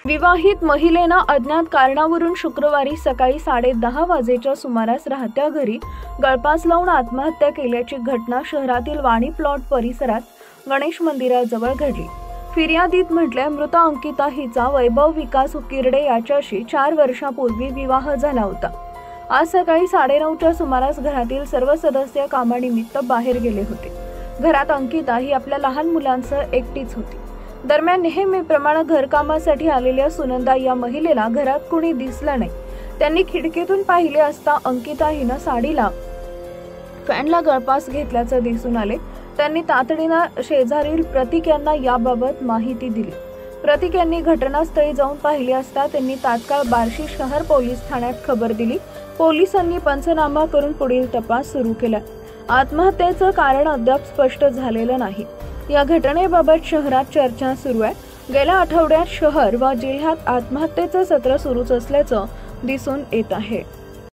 विवाहित महिलेनं अज्ञात कारणावरून शुक्रवारी सकाळी 10:30 वाजेच्या सुमारास राहत्या घरी गळफास लावून आत्महत्या केल्याची घटना शहरातील वाणी प्लॉट परिसरात गणेश मंदिराजवळ घडली। फिर्यादीत म्हटले, मृत अंकिता हिचा वैभव विकास उकिरडे याच्याशी 4 वर्षापूर्वी विवाह झाला होता। आज सकाळी 9:30च्या सुमारास घरातील सर्व सदस्य कामानिमित्त बाहेर गेले होते। घरात अंकिता ही आपल्या लहान मुलांसह एकटीच होती। दरम्यान नेहमीप्रमाणे घरकामासाठी आलेल्या सुनंदा या महिलेला घरात कुणी दिसलं नाही। त्यांनी खिडकीतून पाहिले असता अंकिता हिनं साडीला फॅनला गळफास घेतल्याचं दिसून आले। त्यांनी तातडीनं शेजारील प्रतीक यांना याबाबत माहिती दिली। प्रतीक यांनी घटनास्थळी जाऊन पाहिले असता त्यांनी तात्काळ बार्शी शहर पोलीस ठाण्यात खबर दिली। पोलिसांनी पंचनामा करून पुढील तपास सुरू केला। आत्महत्येचं कारण अद्याप स्पष्ट झालेलं नाही। या घटनेबाबत शहरात चर्चा सुरू आहे। गेल्या आठवड्यात शहर व जिल्ह्यात आत्महत्येचं सत्र सुरूच असल्याचं दिसून येत आहे।